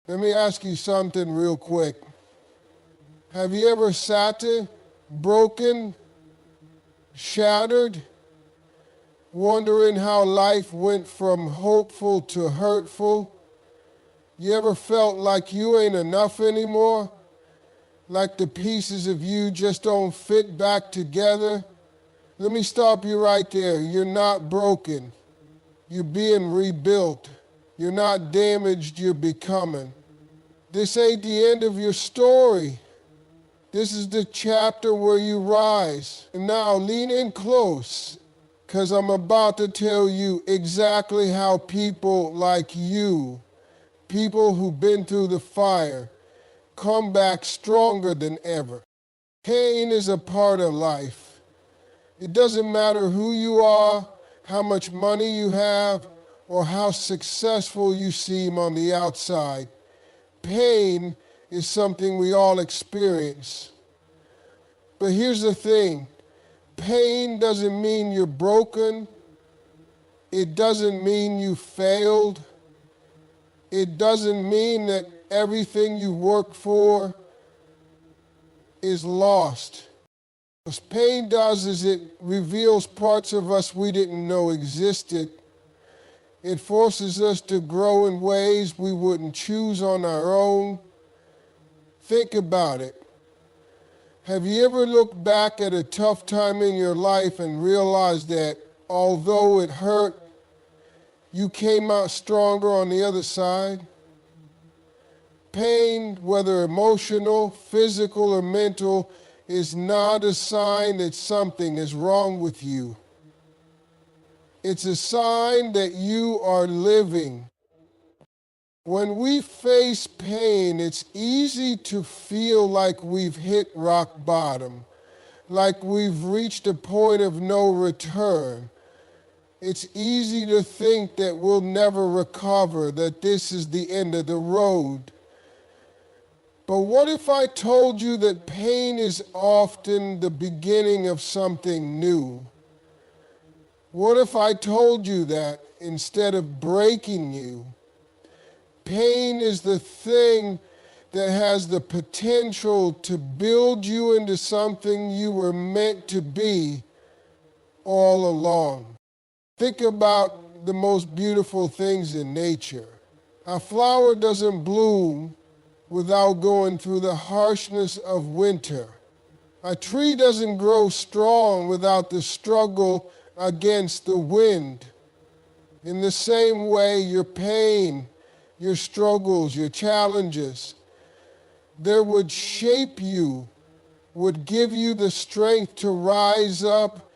Let me ask you something real quick. Have you ever sat there, broken, shattered, wondering how life went from hopeful to hurtful? You ever felt like you ain't enough anymore? Like the pieces of you just don't fit back together? Let me stop you right there. You're not broken. You're being rebuilt. You're not damaged, you're becoming. This ain't the end of your story. This is the chapter where you rise. And now lean in close, because I'm about to tell you exactly how people like you, people who've been through the fire, come back stronger than ever. Pain is a part of life. It doesn't matter who you are, how much money you have, or how successful you seem on the outside. Pain is something we all experience. But here's the thing. Pain doesn't mean you're broken. It doesn't mean you failed. It doesn't mean that everything you worked for is lost. What pain does is it reveals parts of us we didn't know existed. It forces us to grow in ways we wouldn't choose on our own. Think about it. Have you ever looked back at a tough time in your life and realized that although it hurt, you came out stronger on the other side? Pain, whether emotional, physical, or mental, is not a sign that something is wrong with you. It's a sign that you are living. When we face pain, it's easy to feel like we've hit rock bottom, like we've reached a point of no return. It's easy to think that we'll never recover, that this is the end of the road. But what if I told you that pain is often the beginning of something new? What if I told you that instead of breaking you, pain is the thing that has the potential to build you into something you were meant to be all along? Think about the most beautiful things in nature. A flower doesn't bloom without going through the harshness of winter. A tree doesn't grow strong without the struggle against the wind. In the same way, your pain, your struggles, your challenges, they would shape you, would give you the strength to rise up,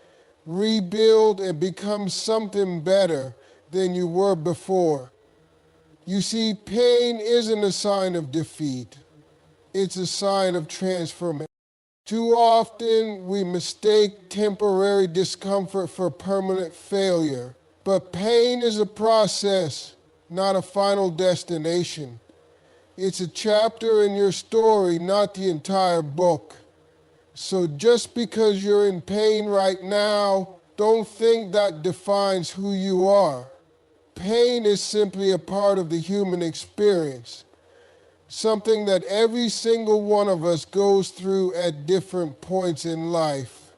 rebuild, and become something better than you were before. You see, pain isn't a sign of defeat. It's a sign of transformation. Too often, we mistake temporary discomfort for permanent failure. But pain is a process, not a final destination. It's a chapter in your story, not the entire book. So just because you're in pain right now, don't think that defines who you are. Pain is simply a part of the human experience, something that every single one of us goes through at different points in life.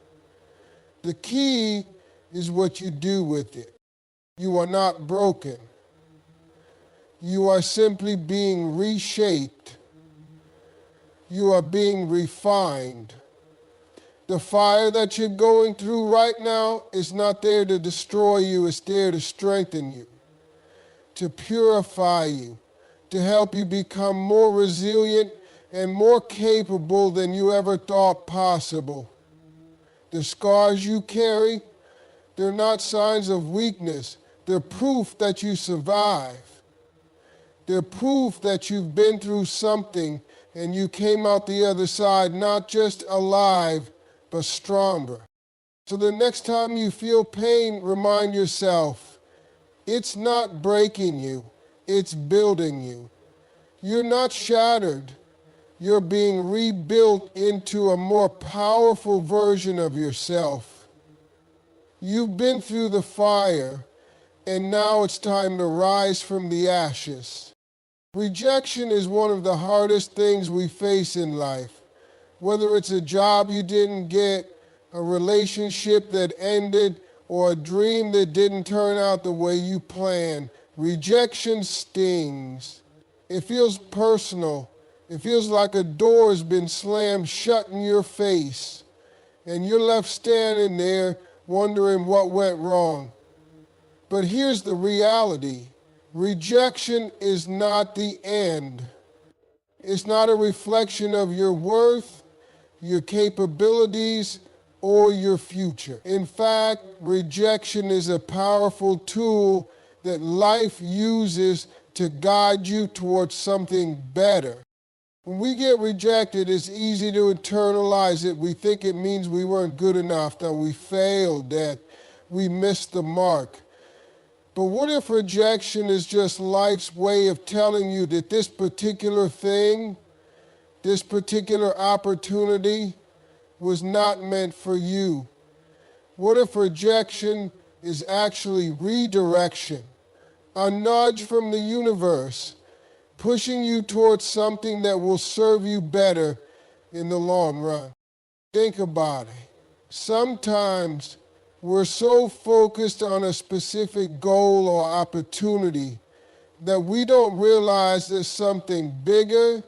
The key is what you do with it. You are not broken. You are simply being reshaped. You are being refined. The fire that you're going through right now is not there to destroy you, it's there to strengthen you, to purify you, to help you become more resilient and more capable than you ever thought possible. The scars you carry, they're not signs of weakness. They're proof that you survived. They're proof that you've been through something and you came out the other side not just alive, but stronger. So the next time you feel pain, remind yourself, it's not breaking you, it's building you. You're not shattered. You're being rebuilt into a more powerful version of yourself. You've been through the fire, and now it's time to rise from the ashes. Rejection is one of the hardest things we face in life. Whether it's a job you didn't get, a relationship that ended, or a dream that didn't turn out the way you planned, rejection stings. It feels personal. It feels like a door has been slammed shut in your face, and you're left standing there wondering what went wrong. But here's the reality. Rejection is not the end. It's not a reflection of your worth, your capabilities, or your future. In fact, rejection is a powerful tool that life uses to guide you towards something better. When we get rejected, it's easy to internalize it. We think it means we weren't good enough, that we failed, that we missed the mark. But what if rejection is just life's way of telling you that this particular thing, this particular opportunity was not meant for you? What if rejection is actually redirection, a nudge from the universe, pushing you towards something that will serve you better in the long run? Think about it. Sometimes we're so focused on a specific goal or opportunity that we don't realize there's something bigger,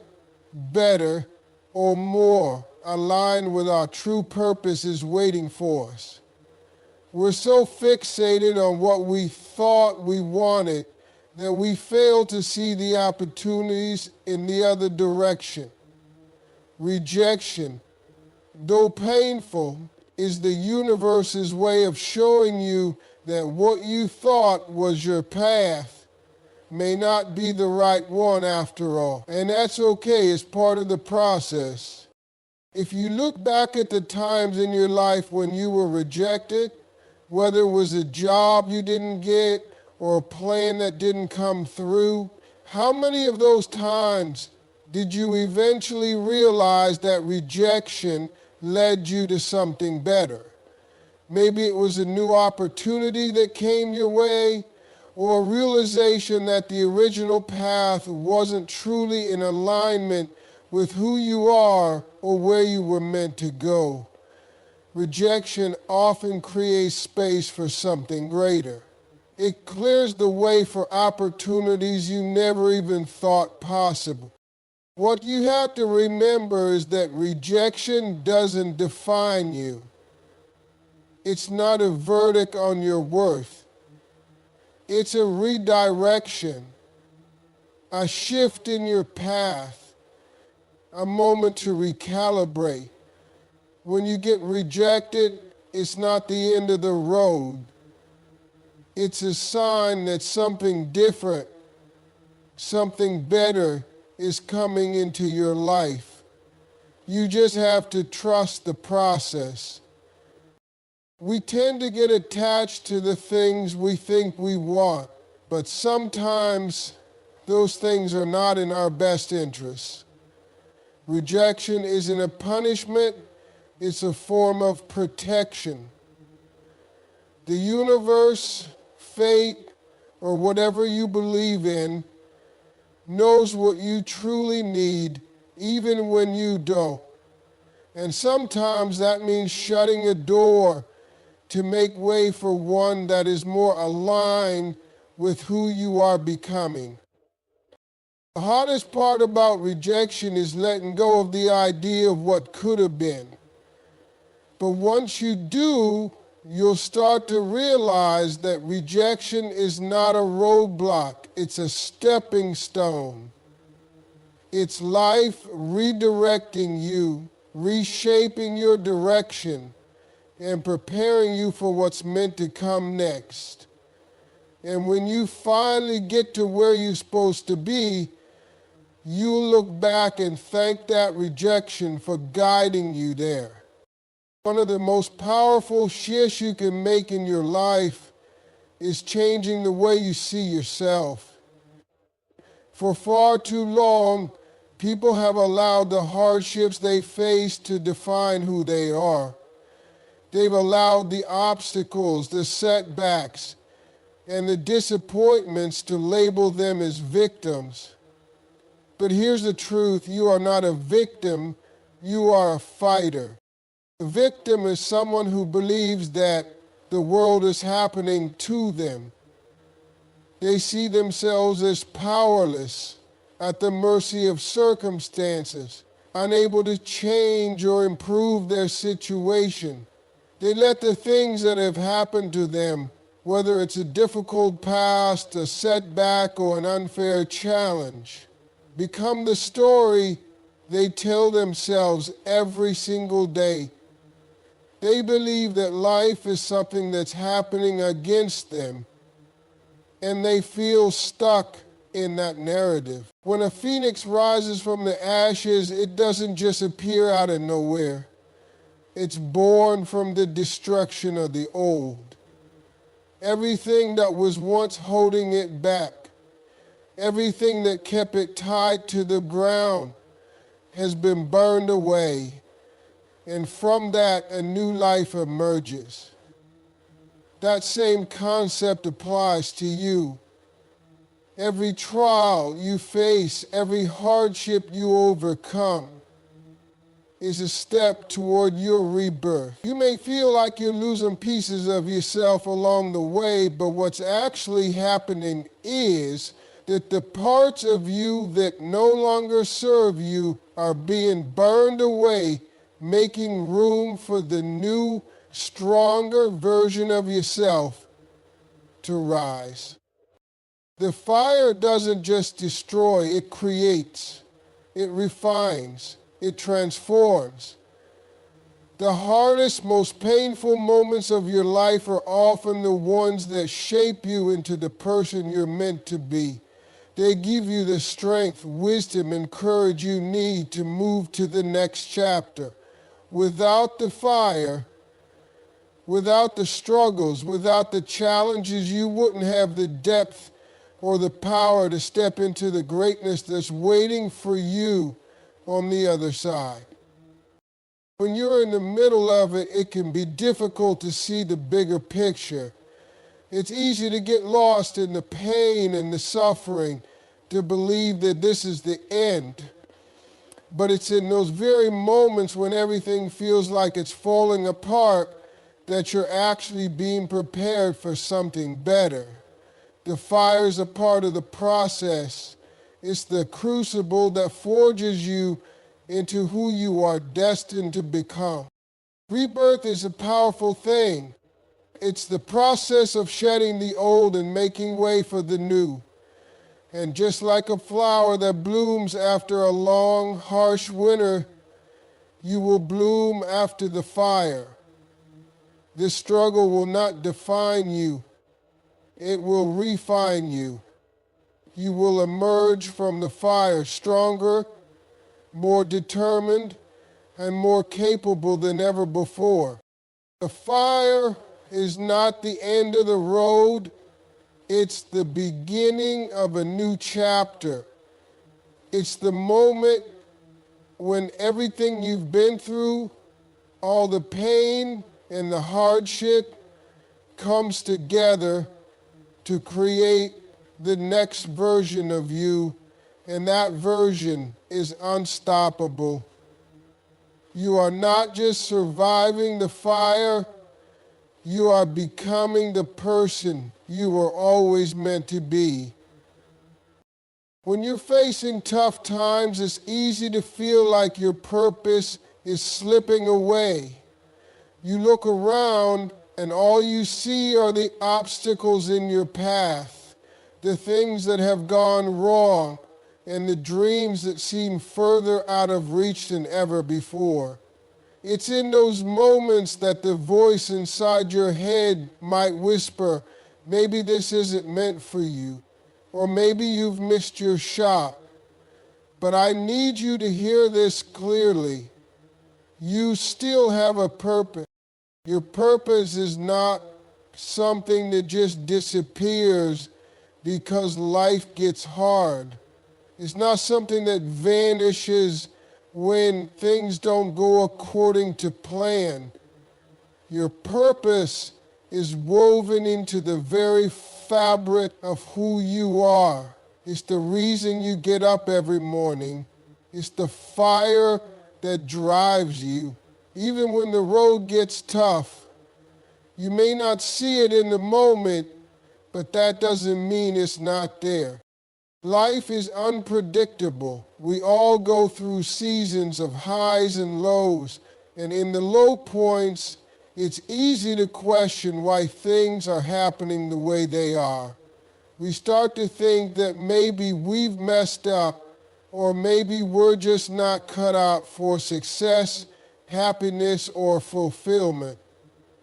better, or more aligned with our true purpose is waiting for us. We're so fixated on what we thought we wanted that we fail to see the opportunities in the other direction. Rejection, though painful, is the universe's way of showing you that what you thought was your path may not be the right one after all. And that's okay, it's part of the process. If you look back at the times in your life when you were rejected, whether it was a job you didn't get or a plan that didn't come through, how many of those times did you eventually realize that rejection led you to something better? Maybe it was a new opportunity that came your way, or a realization that the original path wasn't truly in alignment with who you are or where you were meant to go. Rejection often creates space for something greater. It clears the way for opportunities you never even thought possible. What you have to remember is that rejection doesn't define you. It's not a verdict on your worth. It's a redirection, a shift in your path, a moment to recalibrate. When you get rejected, it's not the end of the road. It's a sign that something different, something better is coming into your life. You just have to trust the process. We tend to get attached to the things we think we want, but sometimes those things are not in our best interests. Rejection isn't a punishment, it's a form of protection. The universe, fate, or whatever you believe in, knows what you truly need, even when you don't. And sometimes that means shutting a door to make way for one that is more aligned with who you are becoming. The hardest part about rejection is letting go of the idea of what could have been. But once you do, you'll start to realize that rejection is not a roadblock, it's a stepping stone. It's life redirecting you, reshaping your direction, and preparing you for what's meant to come next. And when you finally get to where you're supposed to be, you'll look back and thank that rejection for guiding you there. One of the most powerful shifts you can make in your life is changing the way you see yourself. For far too long, people have allowed the hardships they face to define who they are. They've allowed the obstacles, the setbacks, and the disappointments to label them as victims. But here's the truth, you are not a victim, you are a fighter. A victim is someone who believes that the world is happening to them. They see themselves as powerless, at the mercy of circumstances, unable to change or improve their situation. They let the things that have happened to them, whether it's a difficult past, a setback, or an unfair challenge, become the story they tell themselves every single day. They believe that life is something that's happening against them, and they feel stuck in that narrative. When a phoenix rises from the ashes, it doesn't just appear out of nowhere. It's born from the destruction of the old. Everything that was once holding it back, everything that kept it tied to the ground, has been burned away. And from that, a new life emerges. That same concept applies to you. Every trial you face, every hardship you overcome is a step toward your rebirth. You may feel like you're losing pieces of yourself along the way, but what's actually happening is that the parts of you that no longer serve you are being burned away, making room for the new, stronger version of yourself to rise. The fire doesn't just destroy, it creates, it refines, it transforms. The hardest, most painful moments of your life are often the ones that shape you into the person you're meant to be. They give you the strength, wisdom, and courage you need to move to the next chapter. Without the fire, without the struggles, without the challenges, you wouldn't have the depth or the power to step into the greatness that's waiting for you on the other side. When you're in the middle of it, it can be difficult to see the bigger picture. It's easy to get lost in the pain and the suffering, to believe that this is the end. But it's in those very moments when everything feels like it's falling apart that you're actually being prepared for something better. The fire is a part of the process. It's the crucible that forges you into who you are destined to become. Rebirth is a powerful thing. It's the process of shedding the old and making way for the new. And just like a flower that blooms after a long, harsh winter, you will bloom after the fire. This struggle will not define you. It will refine you. You will emerge from the fire stronger, more determined, and more capable than ever before. The fire is not the end of the road. It's the beginning of a new chapter. It's the moment when everything you've been through, all the pain and the hardship, comes together to create the next version of you, and that version is unstoppable. You are not just surviving the fire, you are becoming the person you were always meant to be. When you're facing tough times, it's easy to feel like your purpose is slipping away. You look around and all you see are the obstacles in your path, the things that have gone wrong, and the dreams that seem further out of reach than ever before. It's in those moments that the voice inside your head might whisper, maybe this isn't meant for you, or maybe you've missed your shot. But I need you to hear this clearly. You still have a purpose. Your purpose is not something that just disappears because life gets hard. It's not something that vanishes when things don't go according to plan. Your purpose is woven into the very fabric of who you are. It's the reason you get up every morning. It's the fire that drives you. Even when the road gets tough, you may not see it in the moment, but that doesn't mean it's not there. Life is unpredictable. We all go through seasons of highs and lows, and in the low points, it's easy to question why things are happening the way they are. We start to think that maybe we've messed up, or maybe we're just not cut out for success, happiness, or fulfillment.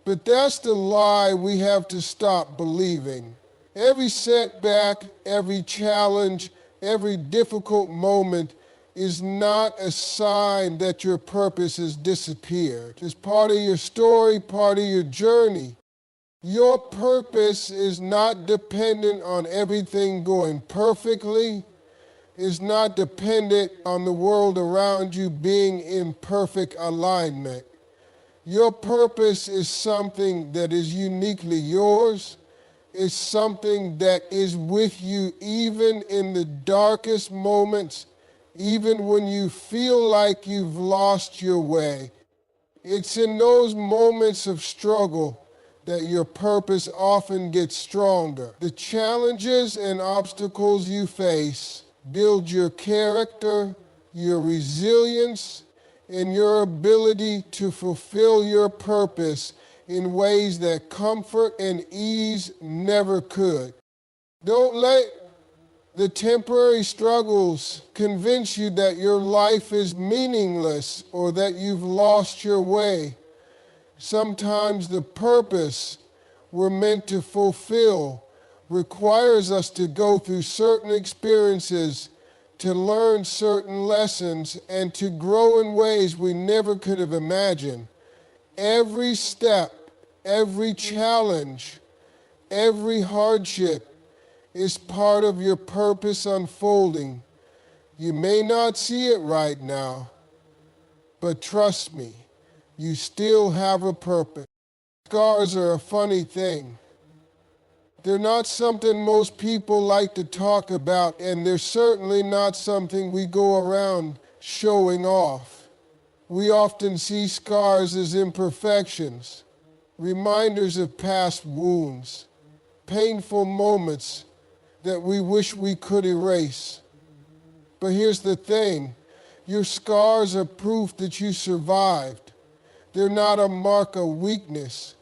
But that's the lie we have to stop believing. Every setback, every challenge, every difficult moment is not a sign that your purpose has disappeared. It's part of your story, part of your journey. Your purpose is not dependent on everything going perfectly. It's not dependent on the world around you being in perfect alignment. Your purpose is something that is uniquely yours. It's something that is with you even in the darkest moments, even when you feel like you've lost your way. It's in those moments of struggle that your purpose often gets stronger. The challenges and obstacles you face build your character, your resilience, and your ability to fulfill your purpose in ways that comfort and ease never could. Don't let the temporary struggles convince you that your life is meaningless or that you've lost your way. Sometimes the purpose we're meant to fulfill requires us to go through certain experiences, to learn certain lessons, and to grow in ways we never could have imagined. Every step, every challenge, every hardship is part of your purpose unfolding. You may not see it right now, but trust me, you still have a purpose. Scars are a funny thing. They're not something most people like to talk about, and they're certainly not something we go around showing off. We often see scars as imperfections, reminders of past wounds, painful moments that we wish we could erase. But here's the thing, your scars are proof that you survived. They're not a mark of weakness,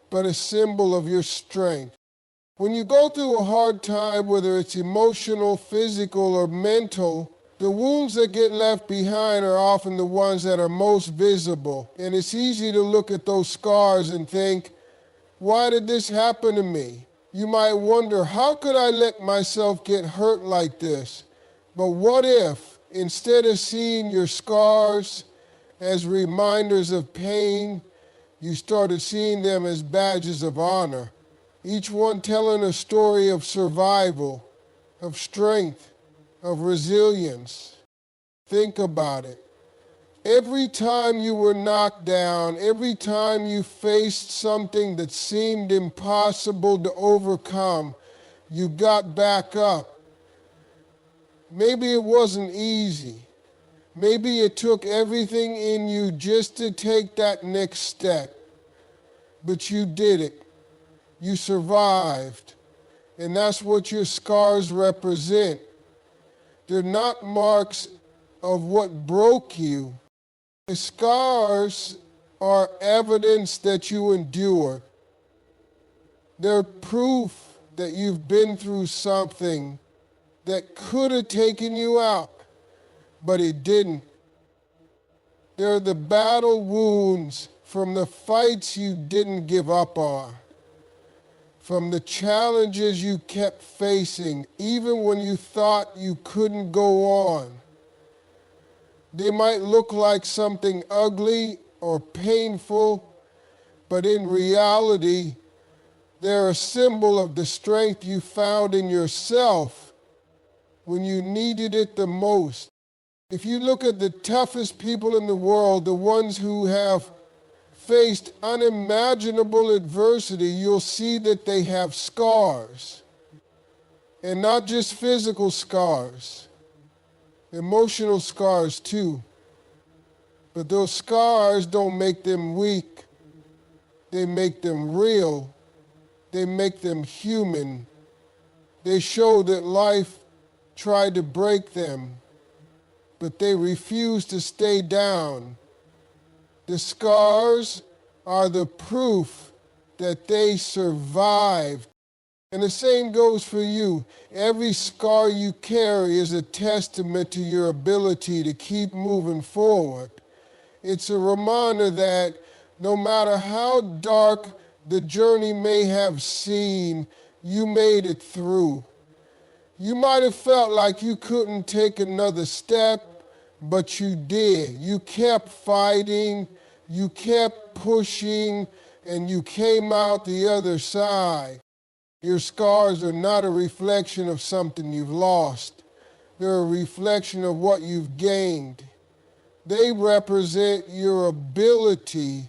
but a symbol of your strength. When you go through a hard time, whether it's emotional, physical, or mental, the wounds that get left behind are often the ones that are most visible. And it's easy to look at those scars and think, why did this happen to me? You might wonder, how could I let myself get hurt like this? But what if, instead of seeing your scars as reminders of pain, you started seeing them as badges of honor? Each one telling a story of survival, of strength, of resilience. Think about it. Every time you were knocked down, every time you faced something that seemed impossible to overcome, you got back up. Maybe it wasn't easy. Maybe it took everything in you just to take that next step. But you did it. You survived, and that's what your scars represent. They're not marks of what broke you. The scars are evidence that you endured. They're proof that you've been through something that could have taken you out, but it didn't. They're the battle wounds from the fights you didn't give up on, from the challenges you kept facing, even when you thought you couldn't go on. They might look like something ugly or painful, but in reality, they're a symbol of the strength you found in yourself when you needed it the most. If you look at the toughest people in the world, the ones who have faced unimaginable adversity, you'll see that they have scars. And not just physical scars, emotional scars too. But those scars don't make them weak. They make them real. They make them human. They show that life tried to break them, but they refused to stay down. The scars are the proof that they survived. And the same goes for you. Every scar you carry is a testament to your ability to keep moving forward. It's a reminder that no matter how dark the journey may have seemed, you made it through. You might have felt like you couldn't take another step, but you did. You kept fighting, you kept pushing, and you came out the other side. Your scars are not a reflection of something you've lost. They're a reflection of what you've gained. They represent your ability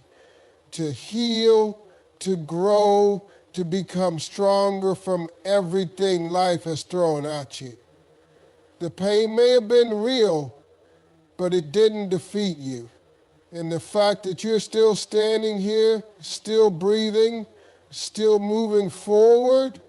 to heal, to grow, to become stronger from everything life has thrown at you. The pain may have been real, but it didn't defeat you. And the fact that you're still standing here, still breathing, still moving forward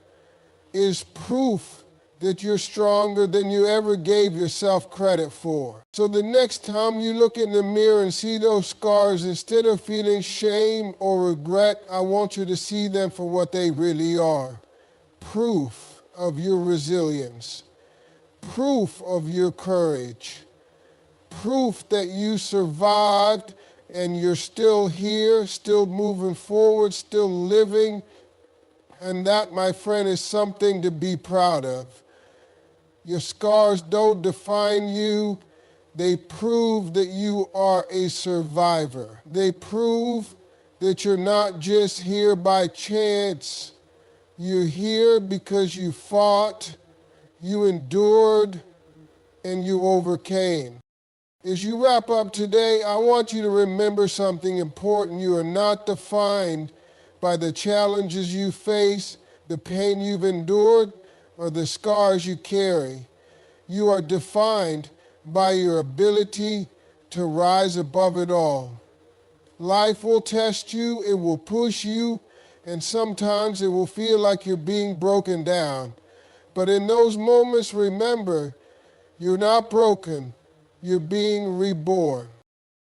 is proof that you're stronger than you ever gave yourself credit for. So the next time you look in the mirror and see those scars, instead of feeling shame or regret, I want you to see them for what they really are. Proof of your resilience. Proof of your courage. Proof that you survived and you're still here, still moving forward, still living. And that, my friend, is something to be proud of. Your scars don't define you. They prove that you are a survivor. They prove that you're not just here by chance. You're here because you fought, you endured, and you overcame. As you wrap up today, I want you to remember something important. You are not defined by the challenges you face, the pain you've endured, or the scars you carry. You are defined by your ability to rise above it all. Life will test you, it will push you, and sometimes it will feel like you're being broken down. But in those moments, remember, you're not broken. You're being reborn.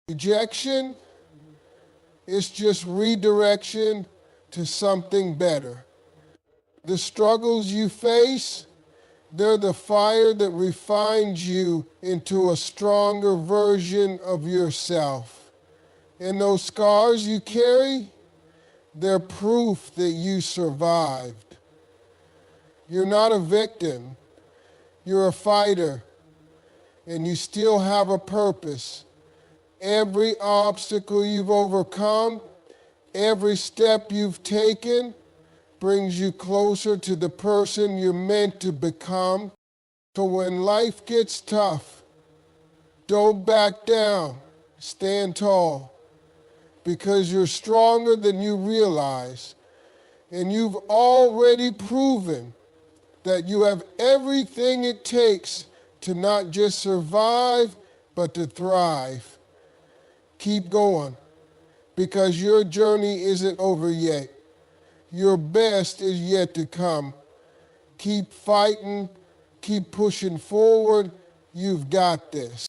Rejection is just redirection to something better. The struggles you face, they're the fire that refines you into a stronger version of yourself. And those scars you carry, they're proof that you survived. You're not a victim. You're a fighter. And you still have a purpose. Every obstacle you've overcome, every step you've taken brings you closer to the person you're meant to become. So when life gets tough, don't back down. Stand tall. Because you're stronger than you realize. And you've already proven that you have everything it takes to not just survive, but to thrive. Keep going, because your journey isn't over yet. Your best is yet to come. Keep fighting, keep pushing forward. You've got this.